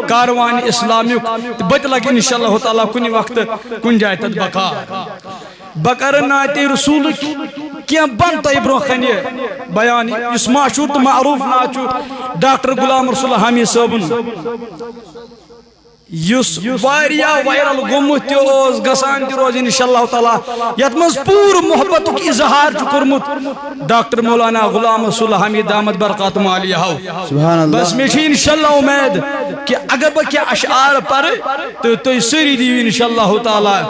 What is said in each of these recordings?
کاروان اسلامی بت لگ انشاءاللہ تعالیٰ کنی وقت کن جائے تد بقا بکر ناتی رسول کیا بن تو برو خنی بیان اس معشور تو معروف ناچو ڈاکٹر غلام رسول حامی صاحبن یس واریا وائرل گومت تیوز گسان تی روز انشاءاللہ تعالیٰ یتمز پور محبت کی اظہار چکرمت ڈاکٹر مولانا غلام رسول حمید دامت برکات عالیہ سبحان اللہ بس میٹھی انشاءاللہ امید کہ اگر با کیا اشعار پر تو سری دیو انشاءاللہ تعالیٰ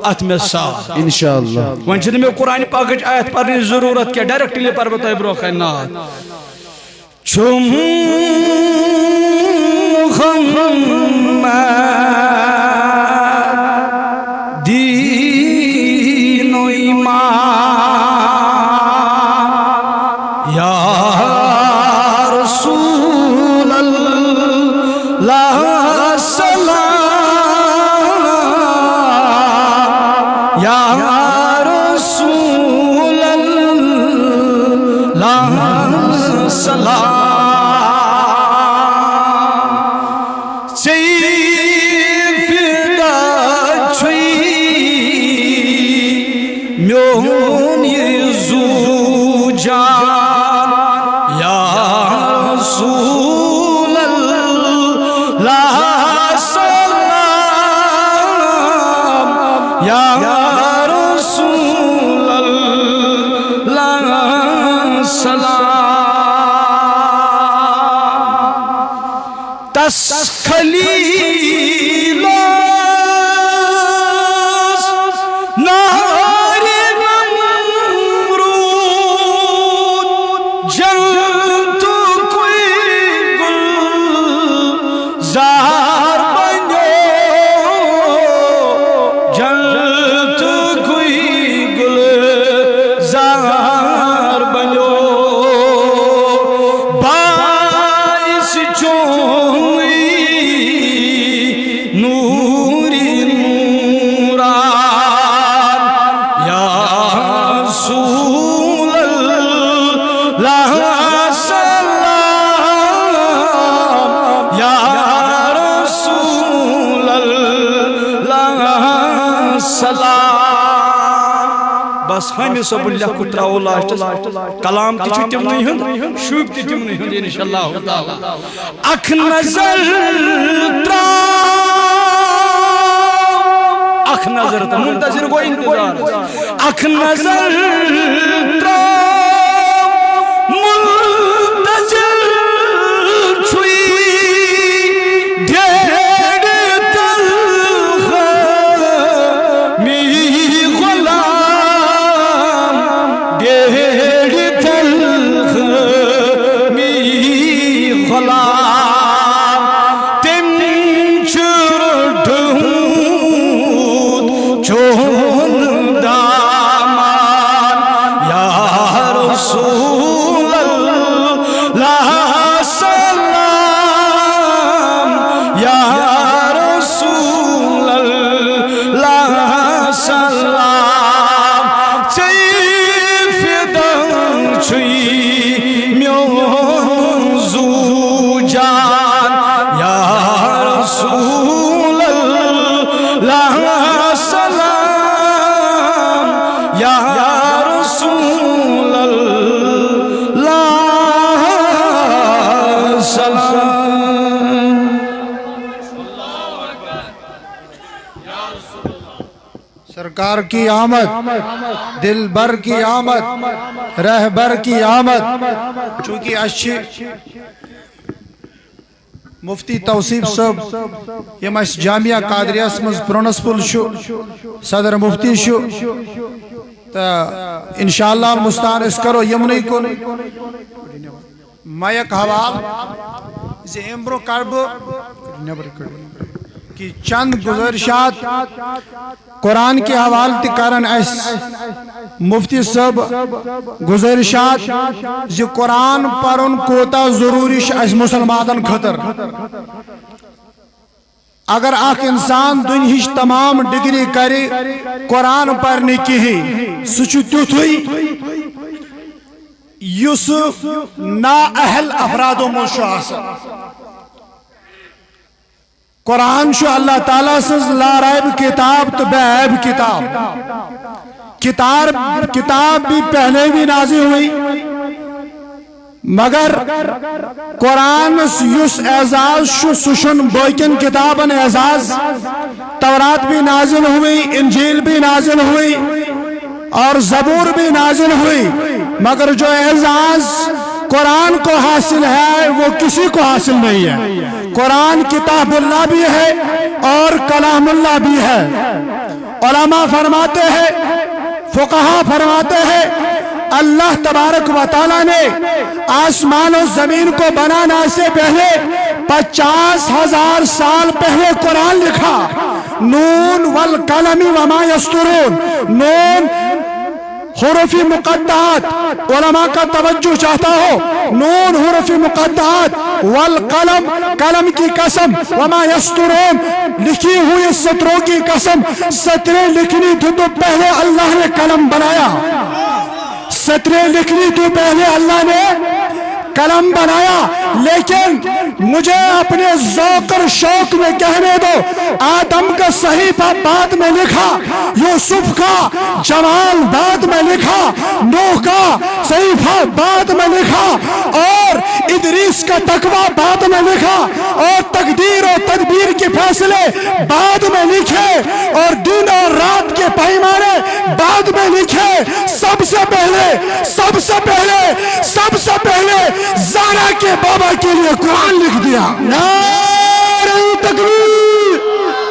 اتم ساتھ انشاءاللہ ونچہ میں قرآن پاکج آیت پرنی ضرورت کیا ڈائریکٹلی پر بتائی برو خینات چم دین و ایمان یا رسول اللہ سلام یا رسول اللہ سلام میون یزو جان یا رسول اللہ سلام یا رسول اللہ سلام تسخلیل بس ہمیں سب اللہ کو تراؤ لاشتس کلام تی چھو تم نہیں ہوں شوب تی تم نہیں ہوں انشاءاللہ تعالی اکھ نظر تراؤ اکھ نظر تراؤ منتظر کو انتظار اکھ نظر تراؤ منتظر چھوئی سرکار کی آمد دل بر کی آمد رہبر کی آمد چونکہ اچھی مفتی توصیف صاحب یم اس جامعہ قادریہ اسمز پرنسپل شو صدر مفتی شو تا انشاءاللہ مستان اس کرو یمنی کن مائک حوال اسے امبرو کربو کہ چند گزارشات قرآن کے حوال تکارن اس مفتی صاحب گزارشات زی قرآن پرن کوتا ضروریش اس مسلمانن خطر اگر آخ انسان دنہیش تمام ڈگری کرے قرآن پرنے کی ہی سچو تیوتھوئی یوسف نا اہل افراد و مشاہسا قرآن شو اللہ تعالیٰ سز لا ریب کتاب تو بے عیب کتاب بھی پہلے بھی نازل ہوئی مگر قرآن یس اعزاز شو سشن باقین کتابن اعزاز تورات بھی نازل ہوئی انجیل بھی نازل ہوئی اور زبور بھی نازل ہوئی مگر جو اعزاز قرآن کو حاصل ہے وہ کسی کو حاصل نہیں ہے قرآن کتاب اللہ بھی ہے اور کلام اللہ بھی ہے علماء فرماتے ہیں فقہا فرماتے ہیں اللہ تبارک و تعالیٰ نے آسمان و زمین کو بنانا سے پہلے 50,000 سال پہلے قرآن لکھا نون والقلم وما یسطرون نون حروف مقطعات علماء کا توجہ چاہتا ہو نون حروف مقطعات والقلم قلم کی قسم وما یسطرون لکھی ہوئی سطروں کی قسم سطریں لکھنی تھی تو پہلے اللہ نے قلم بنایا سطریں لکھنی تو پہلے اللہ نے قلم بنایا لیکن مجھے اپنے ذوق اور شوق میں کہنے دو آدم کا صحیفہ بعد میں لکھا یوسف کا جمال بعد میں لکھا نوح کا صحیفہ بعد میں لکھا اور ادریس کا تقویٰ بعد میں لکھا اور تقدیر اور تدبیر کے فیصلے بعد میں لکھے اور دن اور رات کے پیمانے بعد میں لکھے سب سے پہلے زارا کے بابا کے لیے قرآن لکھ دیا نعرہ تکبیر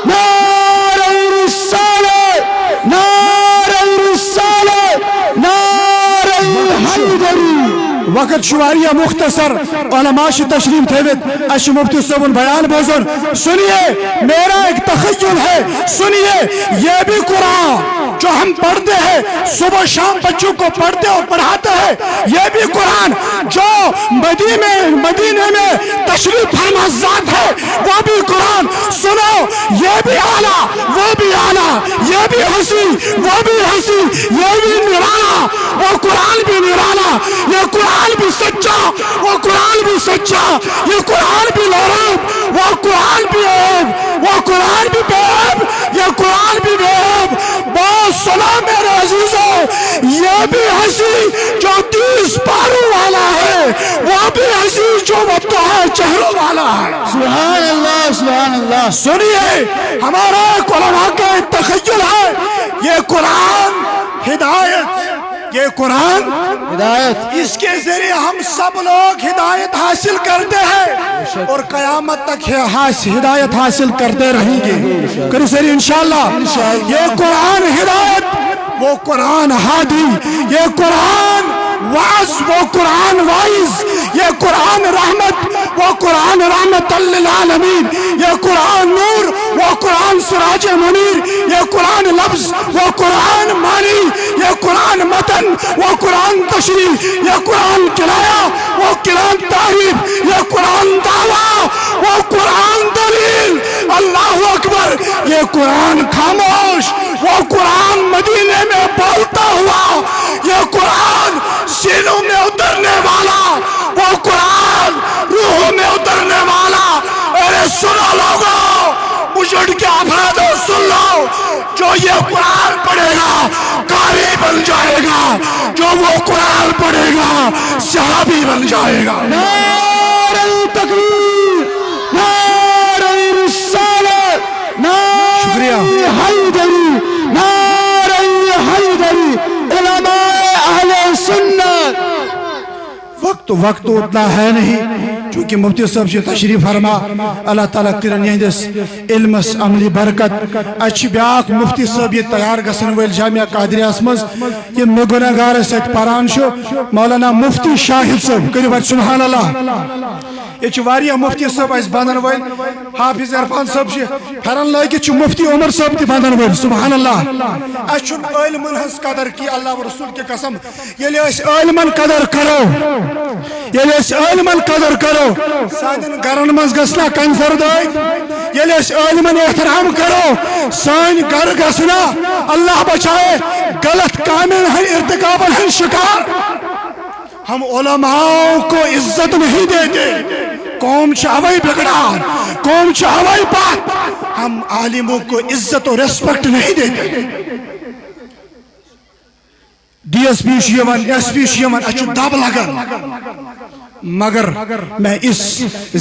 نعرہ رسالت نعرہ رسالت نعرہ حیدری وقت شواریہ مختصر علماء تشریف تھیوت اش مفتی صاحب بیان بوزن سنیے میرا ایک تخیل ہے سنیے یہ بھی قرآن جو ہم پڑھتے ہیں صبح شام بچوں کو پڑھتے اور پڑھاتے ہیں یہ بھی قرآن جو مدینے میں تشریف فرما ذات ہے وہ بھی قرآن سنو یہ بھی اعلیٰ وہ بھی اعلیٰ یہ بھی ہنسی وہ بھی ہنسی یہ بھی نرالا وہ قرآن بھی نرالا یہ قرآن بھی سچا وہ قرآن بھی سچا یہ قرآن بھی لورب وہ قرآن بھی عیب وہ قرآن بھی عیب یہ قرآن بھی عیب بہت سنا میرے عزیزوں یہ بھی ہنسی جو 30 پاروں والا ہے وہ بھی ہنسی جو مبتہا چہروں والا ہے سبحان اللہ سبحان اللہ سنیے ہمارا علماء کا تخیل ہے یہ قرآن ہدایت یہ قرآن ہدایت اس کے ذریعے ہم سب لوگ ہدایت حاصل کرتے ہیں اور قیامت تک ہدایت حاصل کرتے رہیں گے کرو سری انشاءاللہ یہ قرآن ہدایت وہ قرآن ہادی یہ قرآن واعظ وہ قرآن وائز یہ قرآن رحمت وہ قرآن رحمت للعالمین یہ قرآن نور وہ قرآن سراج منیر یہ قرآن لفظ وہ قرآن معنی یہ قرآن متن وہ قرآن تشریح یہ قرآن کنایا وہ قرآن تعریف یہ قرآن دعویٰ وہ قرآن دلیل اللہ اکبر یہ قرآن خاموش وہ قرآن مدینے میں بولتا ہوا یہ قرآن سینوں میں اترنے والا وہ قرآن روحوں میں اترنے والا ارے سنو لوگوں مجھڑ کے افراد سن لو جو یہ قرآن پڑھے گا قاری بن جائے گا جو وہ قرآن پڑھے گا صحابی بن جائے گا نعرہ تکبیر نعرہ رسالت نعرہ حیدری نعرہ حیدری علماء اہل سنت وقت اتنا ہے نہیں چونکہ مفتی صاحب سے تشریف فرما اللہ تعالیٰ کرن یہندس علمس عملی برکت اچھ بیاک مفتی صاحب یہ تیار گسن ویل جامعہ قادریہ اسمز یہ مگنگار سیت پران شو مولانا مفتی شاہد صاحب کریو بات سبحان اللہ یہ چواریہ مفتی صاحب اس باندن ویل حافظ عرفان صاحب سے پھرن لائے کہ مفتی عمر صاحب تی باندن ویل سبحان اللہ اچھن علمن ہنس قدر کی اللہ و رسول کے قسم یہ لئے اس علمن قدر کرو یہ لئے اس علمن قدر کرو سانن گرن مز گسنا کنفر دائی یہ لئے اس علمن احترام کرو سان گر گسنا اللہ بچائے غلط کامل ہیں ارتکابن ہیں شکار ہم علماء کو عزت نہیں دیتے قوم چاوئی بگڑان، قوم چاوئی بات، ہم عالموں کو عزت و ریسپیکٹ نہیں دیتے. D S P Shivan S P Shivan اچھو دب لگن، مگر میں اس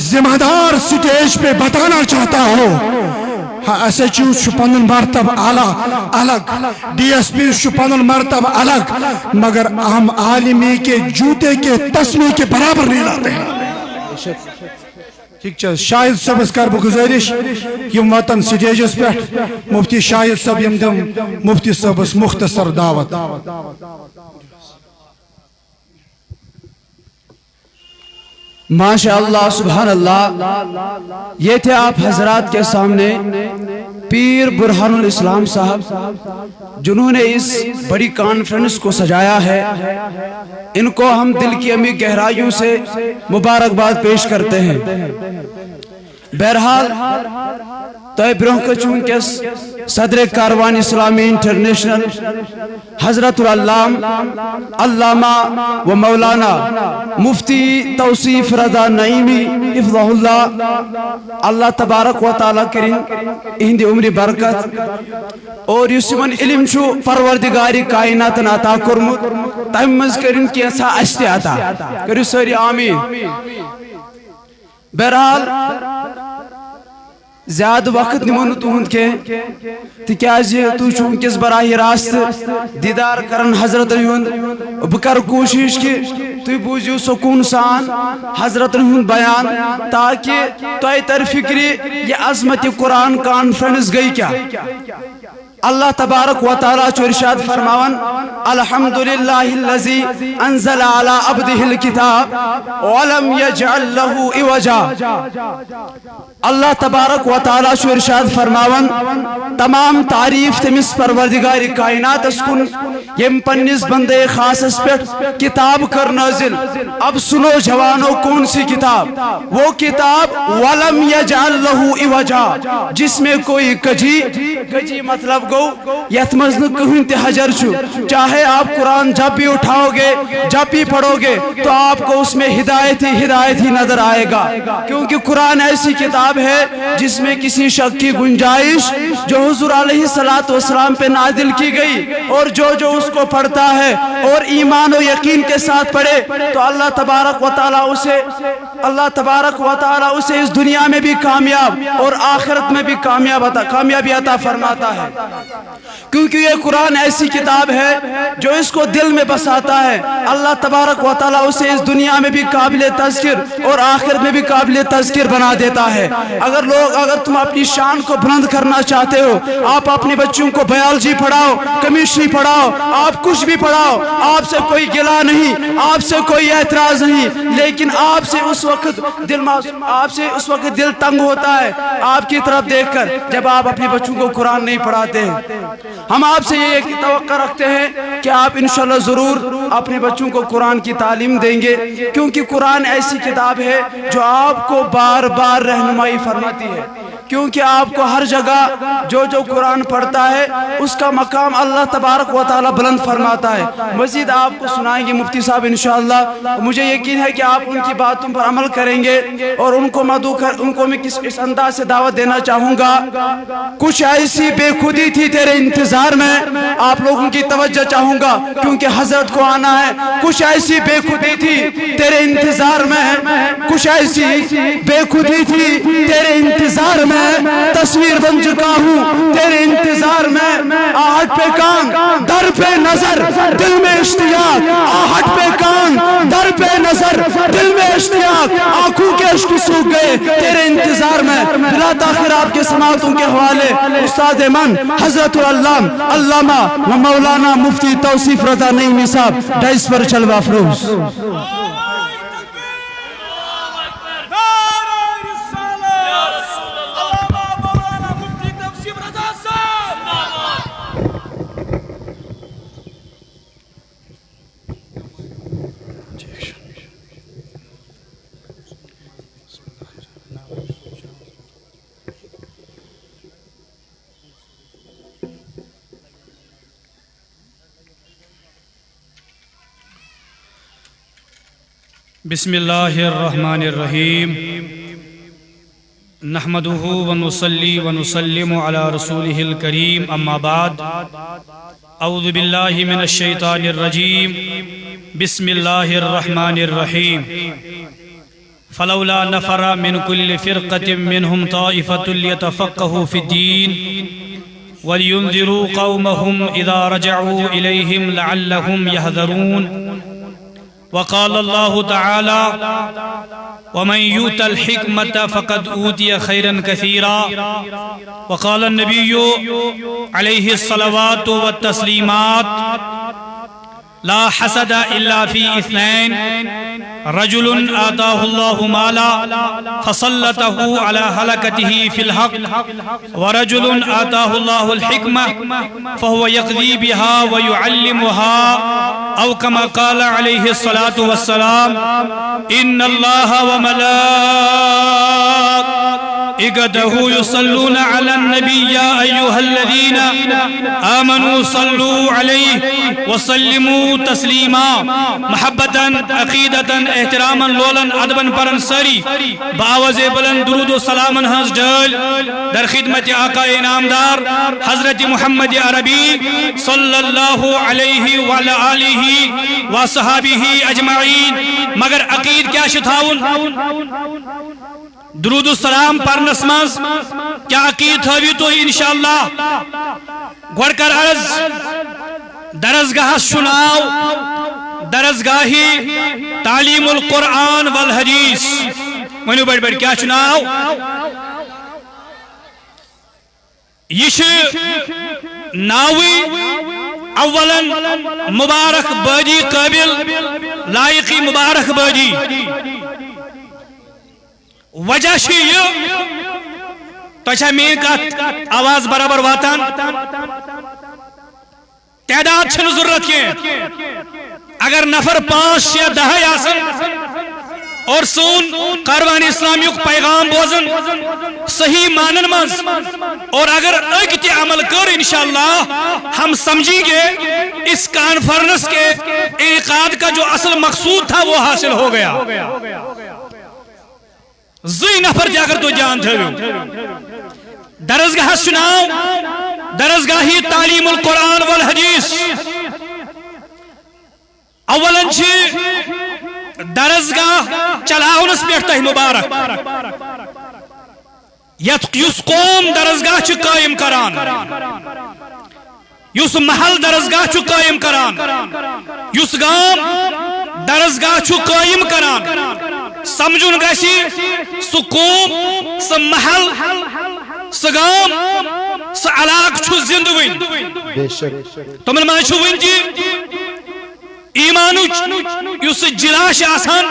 ذمہ دار سٹیج پہ بتانا چاہتا ہوں، ایس ایچ او پنن مرتب الگ، ڈی ایس پی پنن مرتب الگ، مگر ہم عالمی کے جوتے کے تسمے کے برابر نہیں لاتے ہیں. ٹھیک چھ شاہد صاحبس کر بہ گزارش یم وطن سٹیجس پہ مفتی شاہد صاحب یم دم مفتی صاحبس مختصر دعوت. ماشاء اللہ سبحان اللہ. یہ تھے آپ حضرات کے سامنے پیر برہان الاسلام صاحب جنہوں نے اس بڑی کانفرنس کو سجایا ہے. ان کو ہم دل کی عمیق گہرائیوں سے مبارکباد پیش کرتے ہیں. بہرحال تو برونہ چونکس صدر کاروان اسلامی انٹرنیشنل حضرت علامہ و مولانا مفتی توصیف رضا نعیمی حفظہ اللہ تبارک و تعالیٰ کریں اہندِ عمر برکت اور یس یمن علم چھو پروردگاری کائنات عطا کورمت تم مز کریں کینسا اسہ تہ عطا کرو ساری آمین. بہرحال زیادہ وقت نمو تہد کی تکیاز تھی ونکس براہ راست دیدار کرن حضرت ہند. بہ کر کوشش کہ تھی بوزیو سکون سان حضرت ہند بیان تاکہ تہ تر فکری یہ عظمت قرآن کانفرنس گئی کیا. اللہ تبارک و تعالیٰ ارشاد فرماون الحمدللہ الذی انزل علی عبدہ الکتاب ولم یجعل لہ عوجا. اللہ تبارک و تعالیٰ ارشاد فرماون تمام تعریف تمس پروردگار کائنات کن یم پنس بندے خاص پہ کتاب کر نازل. اب سنو جوانوں کون سی کتاب؟ وہ کتاب ولم یجعل لہ عوجا جس میں کوئی کجی مطلب گو یت مزن کہیں تے حجر چھو. چاہے آپ قرآن جب بھی اٹھاؤ گے جب بھی پڑھو گے تو آپ کو اس میں ہدایت ہی نظر آئے گا. کیونکہ قرآن ایسی کتاب ہے جس میں کسی شک کی گنجائش جو حضور علیہ السلام پہ نازل کی گئی اور جو اس کو پڑھتا ہے اور ایمان و یقین کے ساتھ پڑھے تو اللہ تبارک و تعالیٰ اسے اس دنیا میں بھی کامیاب اور آخرت میں بھی کامیابی عطا فرماتا ہے. کیونکہ یہ قرآن ایسی کتاب ہے جو اس کو دل میں بساتا ہے. اللہ تبارک و تعالیٰ اسے اس دنیا میں بھی قابل تذکر اور آخرت میں بھی قابل تذکر بنا دیتا ہے. اگر تم اپنی شان کو بلند کرنا چاہتے ہو آپ اپنے بچوں کو بایولوجی پڑھاؤ، کیمسٹری پڑھاؤ، آپ کچھ بھی پڑھاؤ، آپ سے کوئی گلہ نہیں، آپ سے کوئی اعتراض نہیں. لیکن آپ سے اس وقت دل تنگ ہوتا ہے آپ کی طرف دیکھ کر جب آپ اپنے بچوں کو قرآن نہیں پڑھاتے ہیں. ہم آپ سے یہ توقع رکھتے ہیں کہ آپ انشاءاللہ ضرور اپنے بچوں کو قرآن کی تعلیم دیں گے. کیونکہ قرآن ایسی کتاب ہے جو آپ کو بار بار رہنمائی فرماتی ہے. کیونکہ آپ کو ہر جگہ جو قرآن پڑھتا ہے اس کا مقام اللہ تبارک و تعالیٰ بلند فرماتا ہے. مزید آپ کو سنائیں گے مفتی صاحب انشاءاللہ. مجھے یقین ہے کہ آپ ان کی باتوں پر عمل کریں گے اور ان کو میں اس انداز سے دعوت دینا چاہوں گا. کچھ ایسی بے خودی تھی تیرے انتظار میں، آپ لوگوں کی توجہ چاہوں گا کیونکہ حضرت کو آنا ہے. کچھ ایسی بے خودی تھی تیرے انتظار میں، کچھ ایسی بے خودی تھی تیرے انتظار میں، تصویر بن چکا ہوں تیرے انتظار میں. آہٹ پہ کان در پہ نظر دل میں اشتیاق، آہٹ پہ کان در پہ نظر دل میں اشتیاق، آنکھوں کے اشک سوکھ گئے تیرے انتظار میں. بلا تاخیر آپ کے سماعتوں کے حوالے استاد من حضرت علامہ و مولانا مفتی توصیف رضا نعیمی صاحب ڈائس پر جلوہ افروز. بسم اللہ الرحمن الرحیم. نحمده ونصلي ونسلم على رسوله الكريم أما بعد أعوذ بالله من الشيطان الرجيم بسم الله الرحمن الرحيم فلولا نفر من كل فرقة منهم طائفة ليتفقهوا في الدين ولينذروا قومهم إذا رجعوا إليهم لعلهم يحذرون وقال الله تعالى ومن يؤت الحكمة فقد أوتي خيرا كثيرا وقال النبي عليه الصلوات والتسليمات لا حسد إلا في اثنين رجل آتاه الله مالا فسلطه على هلكته في الحق ورجل آتاه الله الحكمة فهو يقضي بها ويعلمها أو كما قال عليه الصلاة والسلام إن الله وملائكته يصلون على النبي يا أيها الذين آمنوا صلوا عليه وسلموا تسلیما محبتاً عقیدتاً احتراماً لولاً ادباً پرن سری باوز بلند درود و سلاماً ہنس ڈل در خدمت آقا انعامدار حضرت محمد عربی صلی اللہ علیہ وعلی آلہ وصحابہ اجمعین مگر عقید کیا شتاؤن درود و سلام پرنس مز کیا عقید تھوی تو انشاءاللہ گوڑ کر عرض درسگاہ سناو درسگاہی تعلیم القرآن والحدیث ونیو بڑھ بڑھ کیا سناو یہ ناوی اولا مبارک باجی قابل لائقی مبارک باجی وجہ یہ تو اچھا میں کا آواز برابر واتان تعداد چھن ضرورت کے اگر نفر 5 یا 10 آسن اور سون کاروان اسلامی پیغام بوزن صحیح مانن مز اور اگر اگتی عمل کر انشاءاللہ ہم سمجھیں گے اس کانفرنس کے انعقاد کا جو اصل مقصود تھا وہ حاصل ہو گیا زی نفر جاگر تو جان تھے درسگاہ سناؤ درسگاہی تعلیم القرآن والحدیث اولا درسگاہ چلاؤنس پیٹھتا ہی مبارک یس قوم درسگاہ چھ قائم کران یس محل درسگاہ چھ قائم کران یس گام درسگاہ چھ قائم کران سمجھن گسی سو قوم سو محل سو گام سو علاق چھو زند وین تمن مان چھو وین جی ایمانو یس جلاش آسان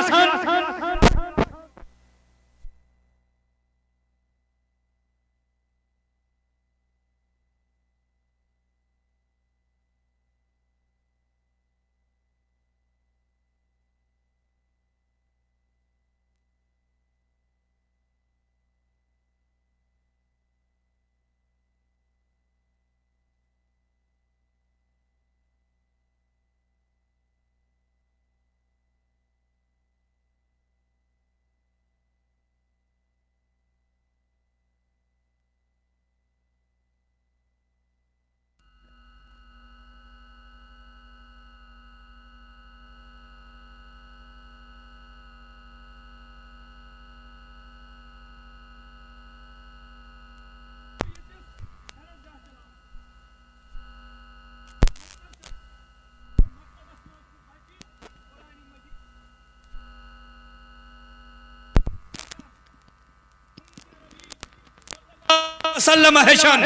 سلم حشان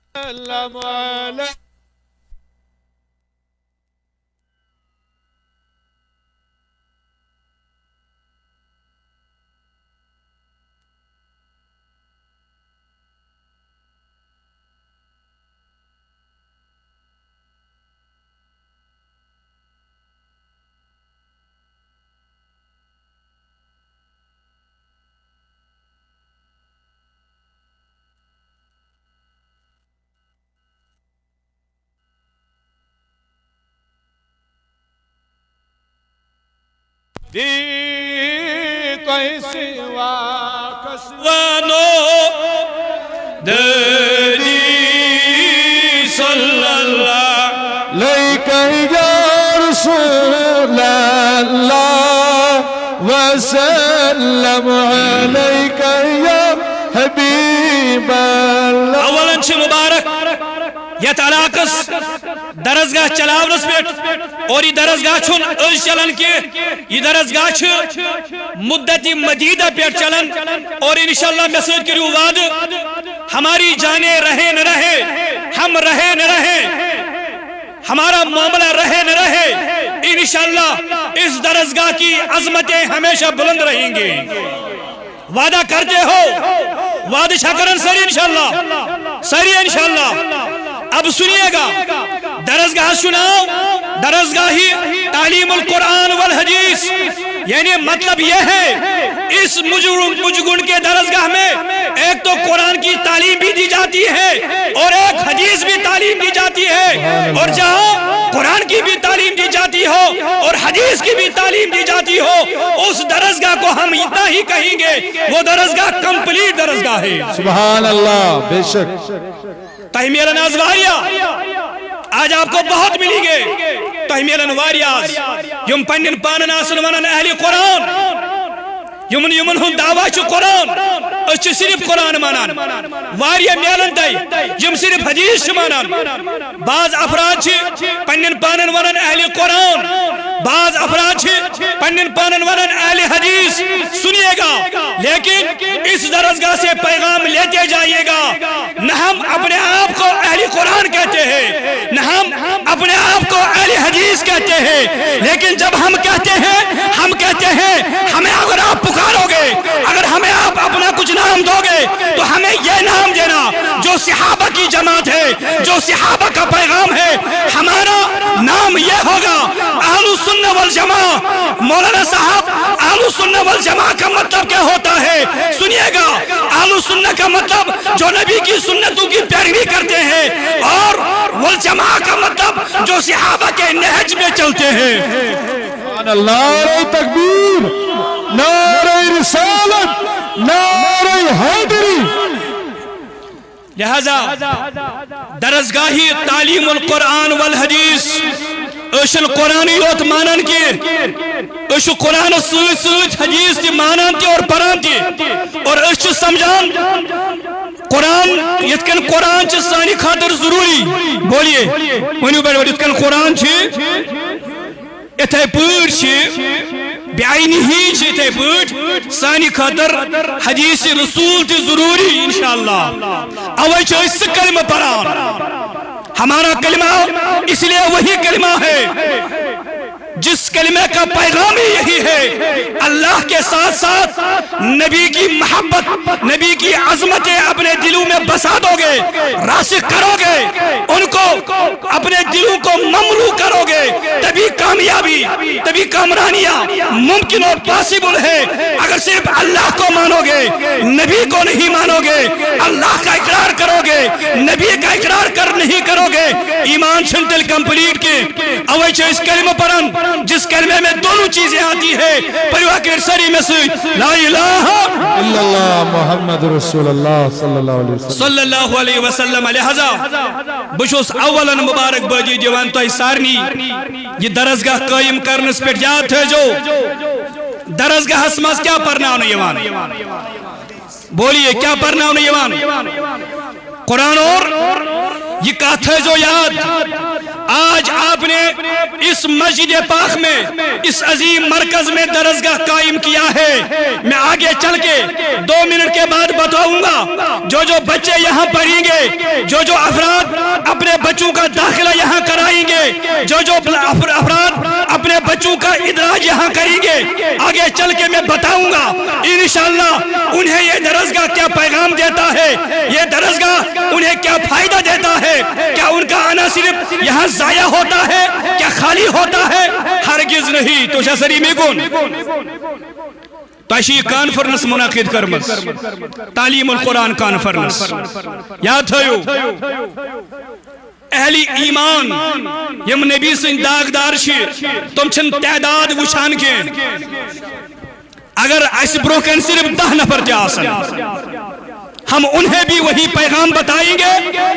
سلام علیکم وانو دنی صلی اللہ علیک یا رسول اللہ وسلم علیک یا حبیب اللہ. اولا چھ مبارک یت علاقس درسگاہ چلاونس پہ اور یہ درسگاہ چھن از چلن کی یہ درسگاہ چھ مدتی مدیدہ پہ چلن اور انشاءاللہ میں سوچ کریو وعد ہماری جانیں رہے نہ رہے ہم رہے نہ رہے ہمارا معاملہ رہے نہ رہے انشاءاللہ اس درسگاہ کی عظمتیں ہمیشہ بلند رہیں گے. وعدہ کرتے ہو وعدہ شکرن سری انشاءاللہ سری انشاءاللہ. اب سنیے گا درسگاہ سناؤ درسگاہی تعلیم القرآن والحدیث یعنی مطلب یہ ہے اس مجگن کے درسگاہ میں ایک تو قرآن کی تعلیم بھی دی جاتی ہے اور ایک حدیث بھی تعلیم دی جاتی ہے اور جہاں قرآن کی بھی تعلیم دی جاتی ہو اور حدیث کی بھی تعلیم دی جاتی ہو اس درسگاہ کو ہم اتنا ہی کہیں گے وہ درسگاہ کمپلیٹ درسگاہ ہے. سبحان اللہ. بے شک تحمیلن از واریہ آج آپ کو بہت ملی گے. تحمیلن واریاز یم پنن پانن آسن ونن اہل قرآن یمن ہن دعویٰ چھ قرآن اس چھ صرف قرآن مانان واریہ میلن دائی یم صرف حدیث چھ مانان. بعض افراد چھ پنن پانن ونن اہل قرآن بعض افراد چھ پنن پانن ونن اہل حدیث. سنیے گا لیکن اس درسگاہ سے پیغام لیتے جائیے گا نہ ہم اپنے آپ کو اہل قرآن کہتے ہیں نہ ہم اپنے آپ کو اہل حدیث کہتے ہیں لیکن جب ہم کہتے ہیں ہمیں اگر آپ پکارو گے اگر ہمیں آپ اپنا کچھ نام دو گے تو ہمیں یہ نام دینا جو صحابہ کی جماعت ہے جو صحابہ کا پیغام ہے. ہمارا نام یہ ہوگا اہل السنہ والجماع. مولانا صاحب اہل السنہ والجماع کا مطلب کیا ہوتا ہے؟ سنیے گا اہل السنہ کا مطلب جو نبی کی سنتوں کی پیروی کرتے ہیں اور والجماع کا مطلب جو صحابہ کے نہج میں چلتے ہیں. سبحان اللہ. نعرہ تکبیر نعرہ رسالت نعرہ حیدری. لہذا درسگاہی تعلیم القرآن والحدیث اشل قرآن یوت مانن کی اشل قرآن سوچ حدیث تی مانن تی اور پران تی اور اشل سمجھان قرآن یتکن قرآن چھ سانی خاطر ضروری. بولیے ونیو بیٹھ یتکن قرآن چھ اتھے پوٹ چھ بیاینی ہی چھتے پوٹ سانی خاطر حدیث رسول تی ضروری انشاءاللہ. اوہ چھو اس کلمہ پران ہمارا کلمہ اس لیے وہی کلمہ ہے جس کلمہ کا پیغام یہی ہے اللہ کے ساتھ ساتھ نبی کی محبت نبی کی عظمتیں اپنے دلوں میں بسا دو گے راسخ کرو گے ان کو اپنے دلوں کو مملو کرو گے تبھی کامیابی تبھی کامرانیاں ممکن اور پاسبل ہے. اگر صرف اللہ کو مانو گے نبی کو نہیں مانو گے اللہ کا اقرار کرو گے نبی کا اقرار نہیں کرو گے ایمان چھنتل کمپلیٹ کے اوہ چھو اس کلمہ پرن جس کلمے میں دونوں چیزیں آتی ہے پریوہ کے سری میں سے لا الہ الا اللہ محمد رسول اللہ صلی اللہ علیہ وسلم. لہذا بشوس اولا مبارک باجی جوان تو سارنی یہ درسگاہ قائم کرنس پر یاد ہے جو درسگاہ اسماس کیا پڑھنا ہونے یوان بولیے کیا پڑھنا ہونے یوان قرآن اور یہ کہت ہے جو یاد آج آپ نے اس مسجد پاک میں اس عظیم مرکز میں درسگاہ قائم کیا ہے. میں آگے چل کے 2 منٹ کے بعد بتاؤں گا جو بچے یہاں پڑھیں گے جو افراد اپنے بچوں کا داخلہ یہاں کرائیں گے جو افراد اپنے بچوں کا ادراج یہاں کریں گے آگے چل کے میں بتاؤں گا انشاءاللہ انہیں یہ درسگاہ کیا پیغام دیتا ہے یہ درسگاہ انہیں کیا فائدہ دیتا ہے کیا ان کا آنا صرف یہاں ضائع ہوتا ہے کیا خالی ہوتا ہے ہرگز نہیں. تو شسری میں کون تاشی کانفرنس منعقد کرمس تعلیم القرآن کانفرنس یاد تھیو اہلی ایمان یم نبی سن داغدار تم چھن تعداد وچھان کے اگر اس بروکن صرف 10 نفر تہ آسن ہم انہیں بھی وہی پیغام بتائیں گے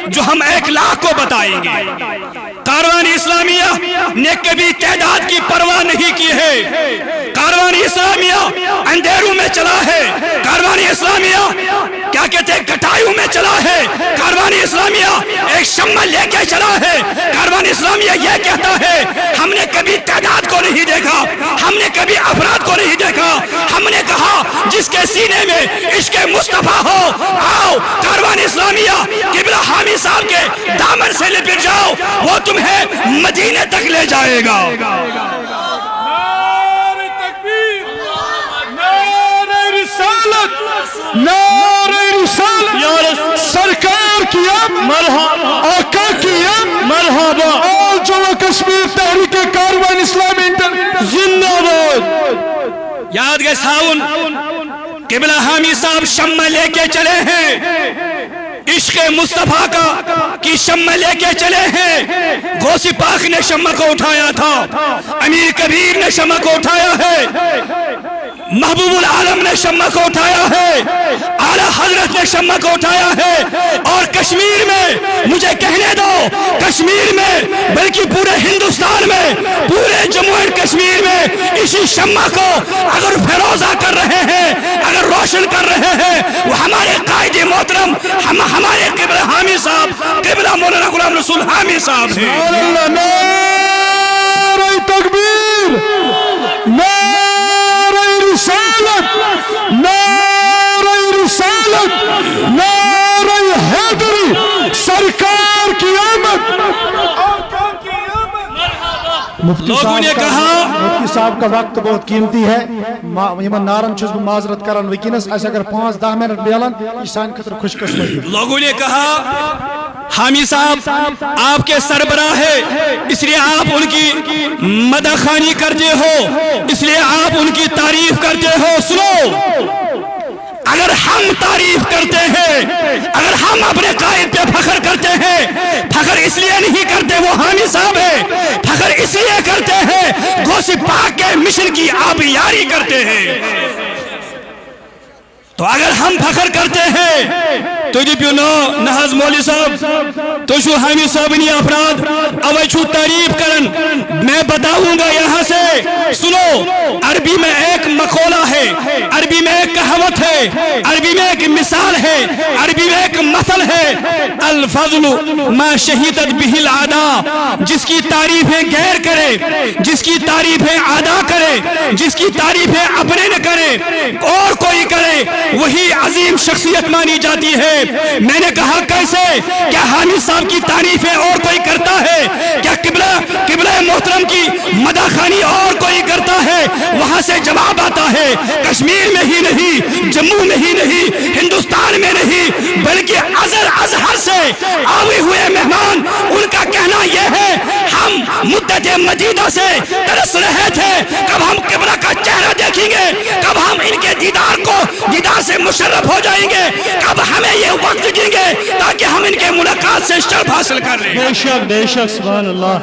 جو ہم 1 لاکھ کو بتائیں گے. کاروان اسلامیہ نے کبھی تعداد کی پرواہ نہیں کی ہے. کاروان اسلامیہ اندھیروں میں چلا ہے. کاروان اسلامیہ کیا کہتے ہیں کٹائیوں میں چلا ہے. کاروان اسلامیہ ایک شمع لے کے چلا ہے. کاروان اسلامیہ یہ کہتا ہے ہم نے کبھی تعداد کو نہیں دیکھا, ہم نے کبھی افراد کو نہیں دیکھا. ہم نے کہا جس کے سینے میں عشق مصطفیٰ ہو آؤ کاروان اسلامیہ قبلہ حامی صاحب کے دامن سے لپٹ جاؤ, وہ تمہیں مدینے تک لے جائے گا. نعرہ تکبیر, نعرہ رسالت, نعرہ رسالت, سرکار کیا مرحبا, آقا کیا مرحبا, آل جموں کشمیر تحریک کاروان اسلامی زندہ باد. یاد گئے ساؤن قبلہ حامی صاحب شمع لے کے چلے ہیں, عشق مصطفیٰ کی شمع لے کے چلے ہیں. غوث پاک نے شمع کو اٹھایا تھا, امیر کبیر نے شمع کو اٹھایا ہے, محبوب العالم نے شمع کو اٹھایا ہے, اعلیٰ حضرت نے شمع کو اٹھایا ہے. اور کشمیر میں مجھے کہنے دو, کشمیر میں بلکہ پورے ہندوستان میں, پورے جموں اینڈ کشمیر میں اسی شمع کو اگر فیروزہ کر رہے ہیں, اگر روشن کر رہے ہیں, وہ ہمارے قائد محترم ہمارے قبلہ حامی صاحب قبلہ مولانا غلام رسول حامی صاحب ہیں. نعرہ تکبیر, نعرہ رسالت, نعرہ رسالت, نعرہ حیدری, سرکار کی آمد. لوگوں نے کہا مفتی صاحب کا وقت بہت قیمتی ہے. یمن نارن چھس بہ معذرت کران وکینس اس اگر 5-10 منٹ ملن یہ سان خاطر خوش قسمتی. لوگوں نے کہا حامی صاحب آپ کے سربراہ ہے, اس لیے آپ ان کی مدح خوانی کرتے ہو, اس لیے آپ ان کی تعریف کرتے ہو. سنو, اگر ہم تعریف کرتے ہیں, اگر ہم اپنے قائد پہ فخر کرتے ہیں, فخر اس لیے نہیں کرتے وہ حامی صاحب ہے, فخر اس لیے کرتے ہیں غوث پاک کے مشن کی آپ یاری کرتے ہیں. تو اگر ہم فخر کرتے ہیں تو جی پیو نحاز مولی صاحب تو شو حامی صاحب نہیں افراد اوے چھو تعریف کرن. میں بتاؤں گا یہاں سے, سنو, عربی میں ایک مقولہ ہے, عربی میں ایک کہاوت ہے, عربی میں ایک مثال ہے, عربی میں ایک مثل ہے, الفضل ما شہیدت بہ العادا. جس کی تعریفیں غیر کرے, جس کی تعریفیں ادا کرے, جس کی تعریفیں اپنے نہ کرے اور کوئی کرے, وہی عظیم شخصیت مانی جاتی ہے. میں نے کہا کیسے, کیا حامی صاحب کی تعریفیں اور کوئی کرتا ہے, کیا قبلہ محترم کی مدح خوانی اور کوئی کرتا ہے؟ وہاں سے جواب آتا ہے کشمیر میں ہی نہیں, جموں میں ہی نہیں, ہندوستان میں نہیں, بلکہ ازہر سے آوے ہوئے مہمان, ان کا کہنا یہ ہے ہم مدت مدیدہ سے ترس رہے تھے کب ہم قبلہ کا چہرہ دیکھیں گے, کب ہم ان کے دیدار سے مشرف ہو جائیں گے, کب ہمیں یہ وقت دیں گے تاکہ ہم ان کے ملاقات سے شرف حاصل کر لیں. بے شک, بے شک, سبحان اللہ.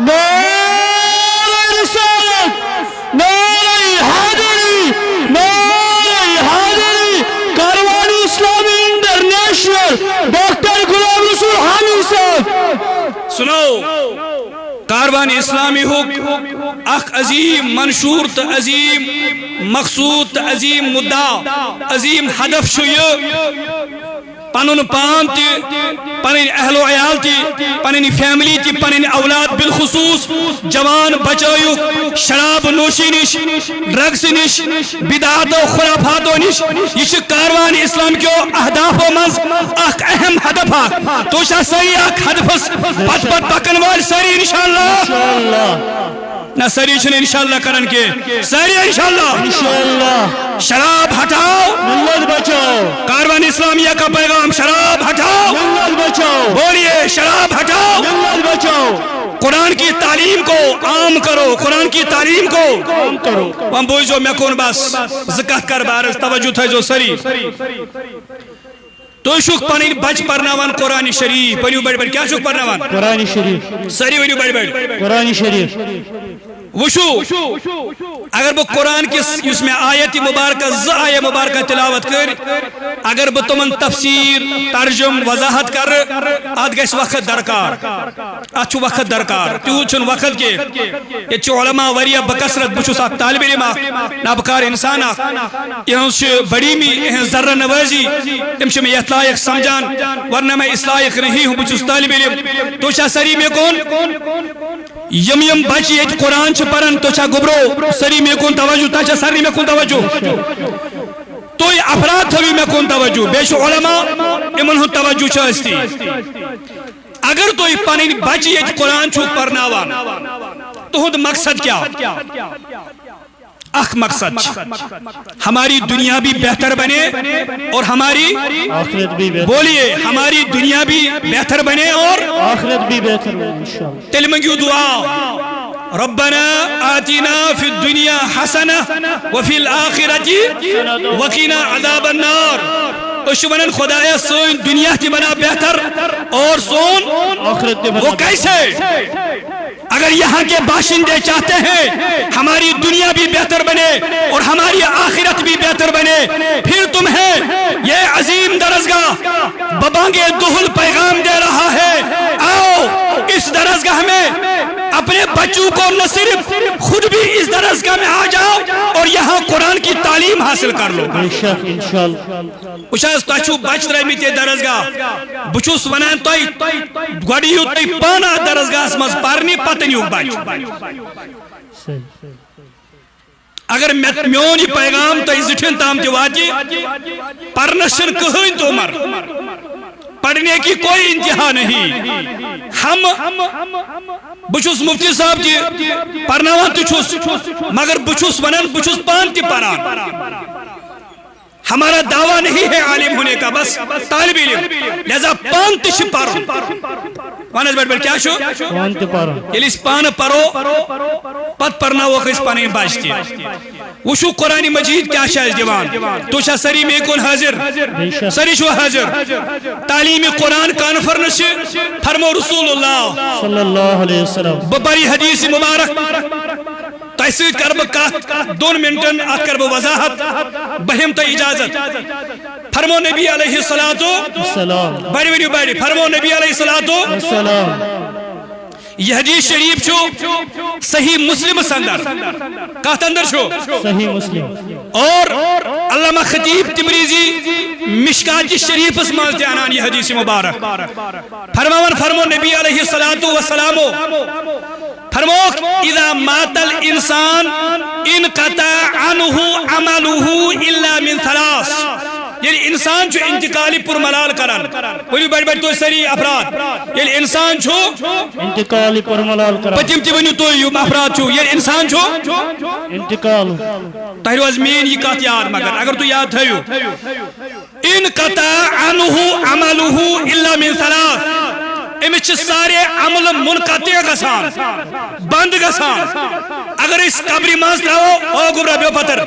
نعرہ رسالت, نعرہ حیدری, نعرہ حیدری, کاروان اسلامی انٹرنیشنل ڈاکٹر غلام رسول حامی صاحب. سنو, کاروان اسلامی ہو اخ عظیم منشور تو عظیم مقصود تو عظیم مدعا, عظیم ہدف شو یہ پنن پان تی, پنن اہل و عیال تی, پنن فیملی تی, پنن اولاد بالخصوص جوان بچائیو شراب نوشی نش, ڈرگس نش, بدعات و خرافات نش. یہ کاروان اسلام کیو اہداف و منز اخ اہم ہدف ہے. تو شاہ سری اخ ہدفس پت پکن وال سری انشاءاللہ نہ سری چھن انشاءاللہ کرن کے, سری انشاءاللہ شراب ہٹاؤ, ملت بچاؤ. کاروان اسلامیہ کا پیغام شراب ہٹاؤ, ملت بچاؤ. بولیے شراب ہٹاؤ, ملت بچاؤ. قرآن کی تعلیم کو عام کرو, قرآن کی تعلیم کو عام کرو. ہم بوجھو میں کون بس زکاة کر بارز توجہ تھا جو سری. تو شوک پنن بچ پرناوان قرآن شریف ونیو بڑ بڑ کیا شوک پرناوان قرآن شریف ساری ونیو بڑ بڑ قرآن شریف وشو اگر بہ قرآن کس اس میں آیت مبارکہ آیت مبارکہ تلاوت کر اگر بہ تمن تفسیر ترجم وضاحت کر ات گژھِ وقت درکار ات چھُ وقت درکار تیوت چھُنہٕ وقت کی یہ چھُ علماء واریاہ بکثرت بہ چھُس اکھ طالب علم اکھ نابکار انسان اکھ یہنز چھِ بڑیمی یہنز ذرہ نوازی تم چھِ مےٚ یتھ لائق سمجھان ورنہ میں اس لائق نہیں ہوں بہ چھُس طالب علم تو چھا سری میں کون یم بچ یہ قرآن چھ پرن تو چھا گبرو سری میں کون توجہ تا چھا سری میں کون توجہ تو یہ افراد تھوی میں کون توجہ بیش علماء امن ہوں توجہ چھا استی اگر تو یہ پنن بچ یہ قرآن چھو پرناوان تو ہند مقصد کیا اخ مقصد ہماری دنیا بھی بہتر بنے اور ہماری آخرت بھی بہتر بولیے ہماری دنیا بھی بہتر بنے اور آخرت بھی بہتر ہو انشاءاللہ تیل منگیو دعا ربنا آتنا فی الدنیا حسنہ وفی الآخرة وقنا عذاب النار اشونن خدایا سون دنیا تی بنا بہتر اور سون آخرت بھی وہ کیسے اگر یہاں کے باشندے چاہتے ہیں ہماری دنیا بھی بہتر بنے اور ہماری آخرت بھی بہتر بنے پھر تمہیں یہ عظیم درسگاہ ببانگے دہل پیغام دے رہا ہے آؤ اس درسگاہ میں اپنے بچوں کو نہ صرف خود بھی اس درسگاہ میں آ جاؤ اور یہاں قرآن کی تعلیم حاصل کر لو انشاءاللہ وشاس تاچو بچ رہی تے درسگاہ بچوس ونان توی گوڑیو توی پانا درسگاہ مز پارنی پتنیو بچ اگر میون یہ پیغام توی زٹھن تام تی واجی پرنشن کہین تو مر پڑھنے کی کوئی انتہا نہیں ہم بچوس مفتی صاحب جی پرناوان تو چھوس مگر بچوس ونن بچوس پان تی پران ہمارا دعویٰ نہیں ہے عالم ہونے کا بس طالب علم لہذا پان تش پارو پانس بیٹ بیٹ کیا شو پان تی پارو یلی اس پان پارو پت پرنا وہ اس پانے باشتی وشو قرآن مجید کیا شاید دیوان تو شاہ سری میں کون حاضر سری شو حاضر تعلیم قرآن کانفرنش فرمو رسول اللہ صلی اللہ علیہ وسلم ببری حدیث مبارک تحصیل کرب کات 2 منٹن آت کرب وضاحت بہم تا اجازت فرمو نبی علیہ السلام بڑی ویڈیو بڑی فرمو نبی علیہ السلام یہ حدیث شریف چھو صحیح مسلم سندر کہت اندر چھو صحیح مسلم اور علامہ خطیب تبریزی مشکات شریف اس مازد آنان یہ حدیث مبارک فرمو نبی علیہ السلام فرمو اذا مات الانسان انقطع عنہ عملہ الا من 3 یعنی انسان جو انتقالی پر ملال کرن بڑی بڑی بڑی تو سری افراد یعنی انسان جو انتقالی پر ملال کرن پتیم تی ونیو تو یو افراد جو یعنی انسان جو انتقال تاہر واز مین یہ کات یاد مگر اگر تو یاد تھیو انقطع عنہ عملہ الا من 3 امچ سارے عمل منقطع گسان بند گسان اگر اس قبری ماز رہو او گبرہ بیو پتر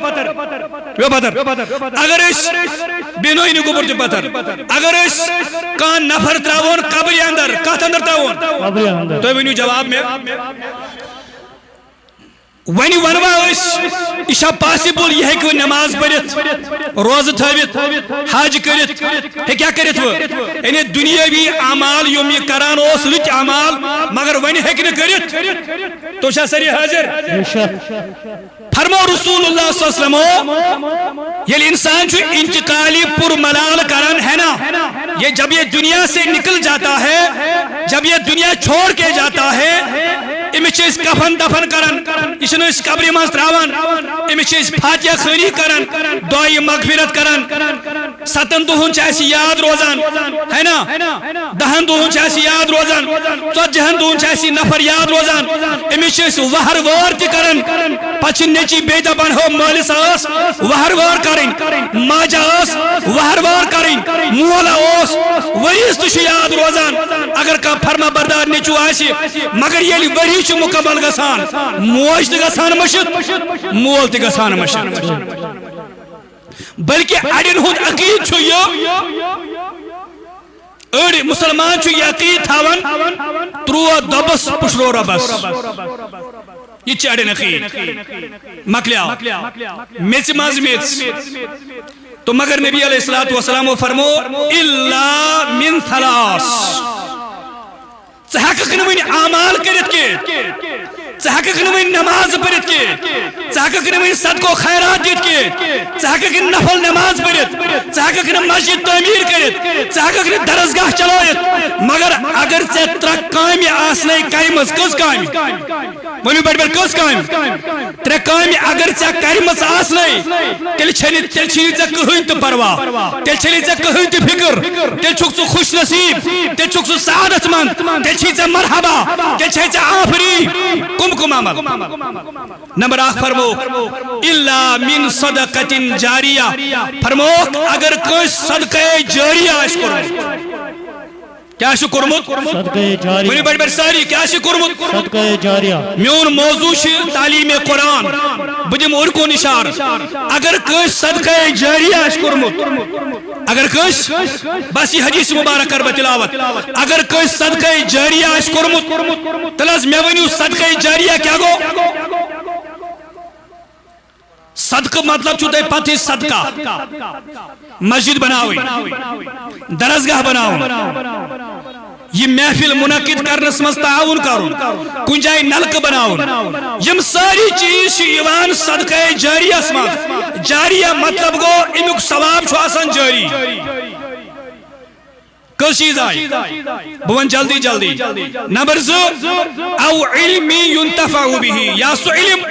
اگر اس بینوئی نی گبر جو پتر اگر اس کان نفر تراؤن قبری اندر کات اندر تراؤن تو بینیو جواب میں ونی ونوا اس اشا پاسبل یہ ہے کہ نماز پڑھت روز تھوت حج کرت ہے کیا کرت وہ یعنی دنیاوی اعمال یوم یہ کران اس لچ اعمال مگر ونی ہے کہ نہ کرت تو شاہ سری حاضر فرمو رسول اللہ صلی اللہ علیہ وسلم یہ انسان جو انتقالی پر ملال کرن ہے نا یہ جب یہ دنیا سے نکل جاتا ہے جب یہ دنیا چھوڑ کے جاتا ہے امچ اس کفن دفن کرن اسنو اس قبری ماز تراوان امچ اس فاتحہ خانی کرن دعائی مغفرت کرن 7 دہن چاہیے یاد روزان ہے نا 10 دہن چاہیے یاد روزان 40 دہن چاہیے نفر یاد روزان امچ اس وہر وار تی کرن پچھ نیچی بے دبن ہو مالس آس وہر وار کرن ماجا آس وہر وار کرن مولا آس وریس تشو یاد روزان اگر کا فرما بردار نیچو آسی مگر یہ وری چھ مکمل گسان موج تی گسان مشد مول تی گسان مشد بلکہ اڑین ہند عقید چھو یہ اڑ مسلمان چھ یقین تھاون 13 دبس پشرو ربس یہ چڑھ نقید مکلیاو میچ ماز میچ تو مگر نبی علیہ السلام فرمو الا من ثلاث ژٕ نوین اعمال کرت کی ژٕ نوین نماز پڑھت کی ژٕ نوین صدقہ خیرات دت کی ژٕ نفل نماز پڑھت ژٕ مسجد تعمیر کرت ژٕ درسگاہ چلائت مگر اگر ژےٚ 3 کامہِ آسنے کرمژ کس کامہِ ونیو بڑ کس کامہِ 3 کامہِ اگر ژےٚ کرمژ آسنے تیٚلہِ چھنی ژےٚ کٕہٕنۍ تہِ پروا تیٚلہِ چھنی ژےٚ کٕہٕنۍ تہِ فکر تیٚلہِ چھُکھ ژٕ خوش نصیب تیٚلہِ چھُکھ ژٕ سعادت مند تیٚلہِ چھے ژےٚ مرحبا تیٚلہِ چھے ژےٚ آفری کم عمل نمبر 1 فرمو الا من صدقۃ جاریہ فرمو اگر کس صدقہ جاریہ آس کورمت کیا چھ کورمت صدقہ جاریہ ونی بڑ ساری کیا چھ کورمت صدقہ جاریہ میون موضوع چھ تعلیم قرآن بدم اور کو نشار اگر کس صدقہ جاریہ آس کورمت اگر کس بس یہ حدیث مبارک کر بتلاوت اگر کس صدقہ جاریہ آس کورمت تلز میں ونیو صدقہ جاریہ کیا گو صدقہ مطلب چھو تے پتہ صدقہ مسجد بناوی درسگاہ بناو یہ محفل منعقد کرنس مز تعاون کرن کن جائے نلکہ بناون یم ساری چیز چھ یوان صدقہ جاریہ مز جاریہ مطلب گو امیک ثواب چھو آسان جاری کس چیز آئی بون جلدی جلدی نمبر 2 او علمی ينتفع به یا سو علم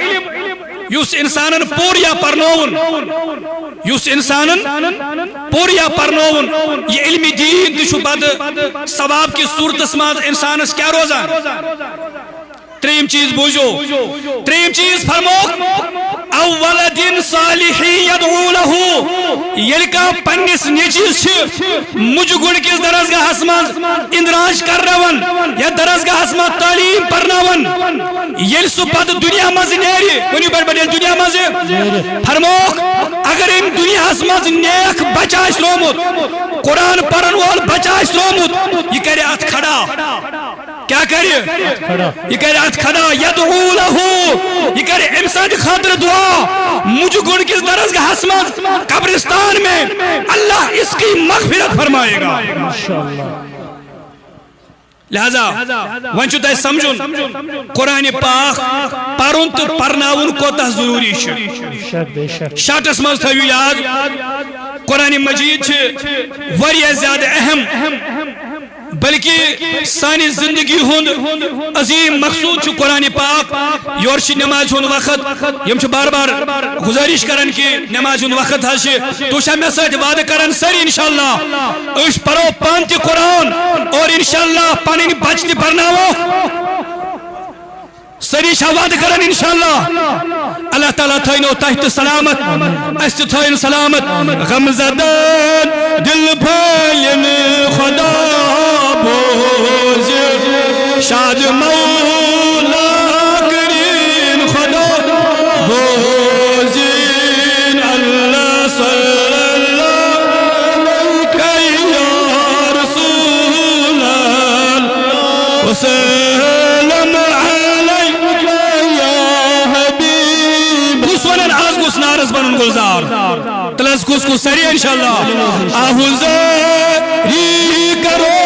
یس انسانن پوریا پرنون یس انسانن پوریا پرنون یہ علم دین تشو بد ثواب کی صورت مز انسانس کیا روزان 3 چیز بوجھو 3 چیز فرمو او ولد صالح يدعو له یلکا پنس نیچیز چھ مجھ گڑ کس درسگاہ مز اندراج کرنون یا درسگاہ مز تعلیم پرنون یل سو پت دنیا مز نیری ونی بڑ دنیا مز فرمو اگر ان دنیا مز نیک بچہ اس رومت قرآن پرن وول بچہ اس رومت یہ کرے ات کھڑا کیا کرے یہ کرے ات کھڑا یدعو له یہ کرے امساد خاطر دعا مجھ گن کس درسگاہ مز قبرستان میں اللہ اس کی مغفرت فرمائے گا لہذا ون چھو تہ سمجھن قرآن پاک پرن تو پرناون کوتہ ضروری شاٹس مز تھو یاد قرآن مجید چھ واریاہ زیادہ اہم بلکہ سانی زندگی ہند عظیم مقصود چھ قرآن پاک یور چھ نماز ہند وقت یم چھ بار بار گزارش کرن کہ نماز ہند وقت ہے تو شاہ میں ساتھ وعدہ کرن سری انشاءاللہ اس پرو پانتی قرآن اور انشاءاللہ پانین بچتی پرناو سری شاہ وعدہ کرن انشاءاللہ اللہ تعالیٰ تھائنو تحت سلامت است تھائن سلامت غمزدان دل پھالن خدا بوز شاد مولا کرین خدا بوزین اللہ صلی اللہ یا رسول اللہ وسلم علیک یا حبیب گسونن آز گس نارس بنن گلزار تلس گس کو سری انشاءاللہ آہوزاری کرو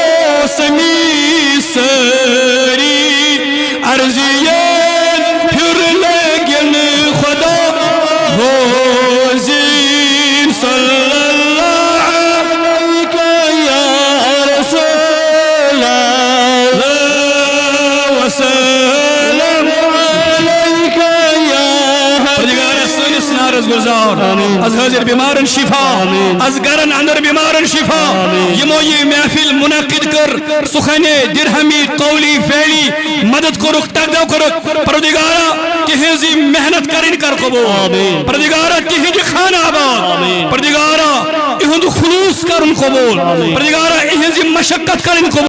سمی سری عرضین پھر لیکن خدا بوزین صلی اللہ علیک یا رسول اللہ وسلم علیک یا پردگار سنس نارز گزار از حاضر بیمارن شفا از گرن اندر بیمارن شفا یمو یہ محفل منعقد کر سخنے درہمی قولی فعلی مدد کرک تقدو کرک پردگارہ تہذی محنت کرن کر قبول پردگارہ تہذی خانہ آباد پردگارہ اہند خلوص کرن قبول پردگارہ اہذی مشقت کرن قبول